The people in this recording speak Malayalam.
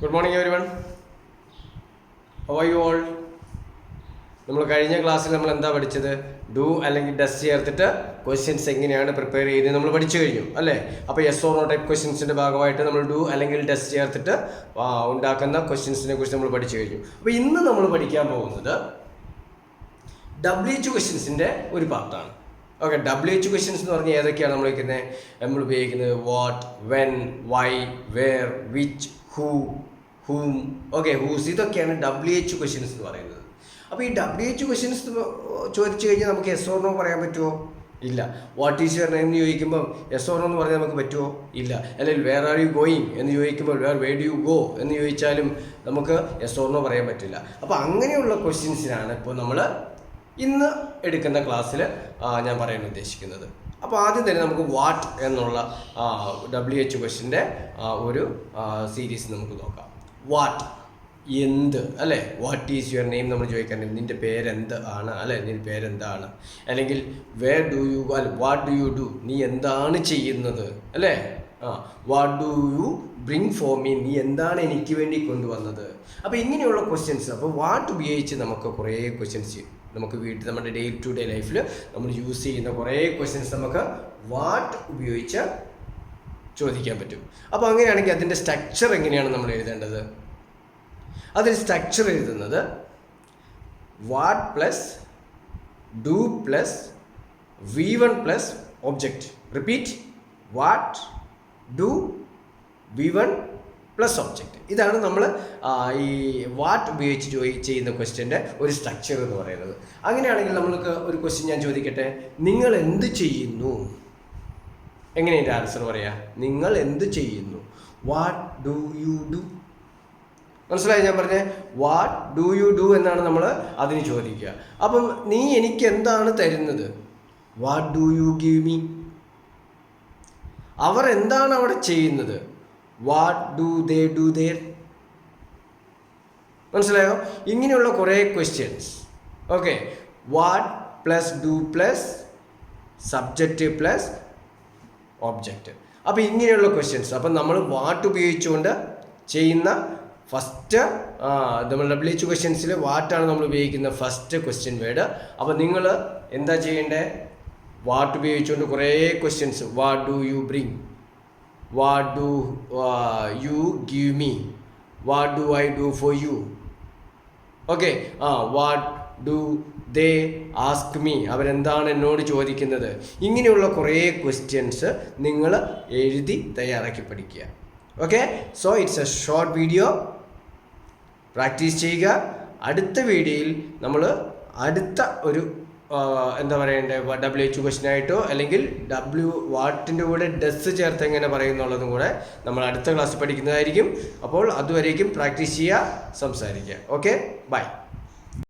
Good morning everyone. How are you all? നമ്മൾ കഴിഞ്ഞ ക്ലാസ്സിൽ നമ്മൾ എന്താ പഠിച്ചത്? ഡു അല്ലെങ്കിൽ ഡസ് ചേർത്തിട്ട് ക്വസ്റ്റ്യൻസ് എങ്ങനെയാണ് പ്രിപ്പയർ ചെയ്യുന്നത് നമ്മൾ പഠിച്ചു കഴിഞ്ഞു അല്ലേ? അപ്പോൾ യെസ് ഓർ നോ ടൈപ്പ് ക്വസ്റ്റ്യൻസിൻ്റെ ഭാഗമായിട്ട് നമ്മൾ ഡു അല്ലെങ്കിൽ ഡസ് ചേർത്തിട്ട് ഉണ്ടാക്കുന്ന ക്വസ്റ്റ്യൻസിനെ കുറിച്ച് നമ്മൾ പഠിച്ചു കഴിഞ്ഞു. അപ്പോൾ ഇന്ന് നമ്മൾ പഠിക്കാൻ പോകുന്നത് WH ക്വസ്റ്റ്യൻസിൻ്റെ ഒരു പാർട്ടാണ്. ഓക്കെ, WH ക്വസ്റ്റ്യൻസ് എന്ന് പറഞ്ഞാൽ ഏതൊക്കെയാണ് നമ്മൾ ഉപയോഗിക്കുന്നത്? What, when, why, where, which, who, whom, okay, whose, ഇതൊക്കെയാണ് WH ക്വസ്റ്റ്യൻസ് എന്ന് പറയുന്നത്. അപ്പോൾ ഈ WH ക്വസ്റ്റ്യൻസ് ചോദിച്ചു കഴിഞ്ഞാൽ നമുക്ക് യെസ് ഓർ നോ പറയാൻ പറ്റുമോ? ഇല്ല. വാട്ട് ഈസ് യുവർ നെയിം എന്ന് ചോദിക്കുമ്പോൾ യെസ് ഓർ നോ എന്ന് പറഞ്ഞാൽ നമുക്ക് പറ്റുമോ? ഇല്ല. അല്ലെങ്കിൽ വേർ ആർ യു ഗോയിങ് എന്ന് ചോദിക്കുമ്പോൾ വേർ ഡു യു ഗോ എന്ന് ചോദിച്ചാലും നമുക്ക് യെസ് ഓർ നോ പറയാൻ പറ്റില്ല. അപ്പോൾ അങ്ങനെയുള്ള ക്വസ്റ്റ്യൻസിനാണ് ഇപ്പോൾ നമ്മൾ ഇന്ന് എടുക്കുന്ന ക്ലാസ്സിൽ ഞാൻ പറയാൻ ഉദ്ദേശിക്കുന്നത്. അപ്പോൾ ആദ്യം തന്നെ നമുക്ക് വാട്ട് എന്നുള്ള WH ക്വസ്റ്റ്യൻ്റെ ഒരു സീരീസ് നമുക്ക് നോക്കാം. വാട്ട്, എന്ത് അല്ലേ? വാട്ട് ഈസ് യുവർ നെയിം നമ്മൾ ചോദിക്കാറുണ്ട്. നിൻ്റെ പേരെന്ത് ആണ് അല്ലേ? നിൻ്റെ പേരെന്താണ്? അല്ലെങ്കിൽ വേർ ഡു യു ഗോ, അല്ലെ വാട്ട് ഡു യു ഡു, നീ എന്താണ് ചെയ്യുന്നത് അല്ലേ? What do you bring for me, നീ എന്താണ് എനിക്ക് വേണ്ടി കൊണ്ടുവന്നത്? അപ്പോൾ ഇങ്ങനെയുള്ള ക്വസ്റ്റ്യൻസ്, അപ്പോൾ വാട്ട് ഉപയോഗിച്ച് നമുക്ക് കുറേ ക്വസ്റ്റ്യൻസ് നമുക്ക് വീട്ടിൽ നമ്മുടെ ഡേ ടു ഡേ ലൈഫിൽ നമ്മൾ യൂസ് ചെയ്യുന്ന കുറേ ക്വസ്റ്റ്യൻസ് നമുക്ക് വാട്ട് ഉപയോഗിച്ച് ചോദിക്കാൻ പറ്റും. അപ്പോൾ അങ്ങനെയാണെങ്കിൽ അതിൻ്റെ സ്ട്രക്ചർ എങ്ങനെയാണ് നമ്മൾ എഴുതേണ്ടത്? അതിൽ സ്ട്രക്ചർ എഴുതുന്നത് what plus do plus V1 plus object. Repeat, what, do, V1 plus object. ഇതാണ് നമ്മൾ ഈ വാട്ട് ഉപയോഗിച്ച് ചെയ്യുന്ന ക്വസ്റ്റ്യൻ്റെ ഒരു സ്ട്രക്ചർ എന്ന് പറയുന്നത്. അങ്ങനെയാണെങ്കിൽ നമ്മൾക്ക് ഒരു ക്വസ്റ്റ്യൻ ഞാൻ ചോദിക്കട്ടെ, നിങ്ങൾ എന്ത് ചെയ്യുന്നു? എങ്ങനെയാണ് ആൻസർ പറയാ? നിങ്ങൾ എന്ത് ചെയ്യുന്നു? What do you do? മനസ്സിലായി ഞാൻ പറഞ്ഞേ? വാട്ട് ഡു യു ഡു എന്നാണ് നമ്മൾ അതിന് ചോദിക്കുക. അപ്പം നീ എനിക്ക് എന്താണ് തരുന്നത്? What do you give me? അവർ എന്താണ് അവിടെ ചെയ്യുന്നത്? What do they do there? മനസ്സിലായോ? ഇങ്ങനെയുള്ള കുറേ questions. Okay, what plus do plus subject plus object. അപ്പോൾ ഇങ്ങനെയുള്ള ക്വസ്റ്റ്യൻസ്. അപ്പം നമ്മൾ വാട്ട് ഉപയോഗിച്ചുകൊണ്ട് ചെയ്യുന്ന ഫസ്റ്റ് നമ്മൾ WH ക്വസ്റ്റ്യൻസിൽ വാട്ടാണ് നമ്മൾ ഉപയോഗിക്കുന്ന ഫസ്റ്റ് ക്വസ്റ്റ്യൻ വേർഡ്. അപ്പോൾ നിങ്ങൾ എന്താ ചെയ്യേണ്ടത്? വാട്ട് ഉപയോഗിച്ചുകൊണ്ട് കുറേ questions. What do you bring? What do you give me? What do I do for you? Okay, what do they ask me? അവരെന്താണ് എന്നോട് ചോദിക്കുന്നത്? ഇങ്ങനെയുള്ള കുറേ ക്വസ്റ്റ്യൻസ് നിങ്ങൾ എഴുതി തയ്യാറാക്കി പഠിക്കുക. Okay, so it's A short video. Practice ചെയ്യുക. അടുത്ത വീഡിയോയിൽ നമ്മൾ അടുത്ത ഒരു എന്താ പറയേണ്ടത് WH ക്വസ്റ്റ്യനായിട്ടോ അല്ലെങ്കിൽ വാട്ടിൻ്റെ കൂടെ ഡസ് ചേർത്ത് എങ്ങനെ പറയുന്നുള്ളതും കൂടെ നമ്മൾ അടുത്ത ക്ലാസ്സിൽ പഠിക്കുന്നതായിരിക്കും. അപ്പോൾ അതുവരേക്കും പ്രാക്ടീസ് ചെയ്യുക, സംസാരിക്കുക. Okay, by.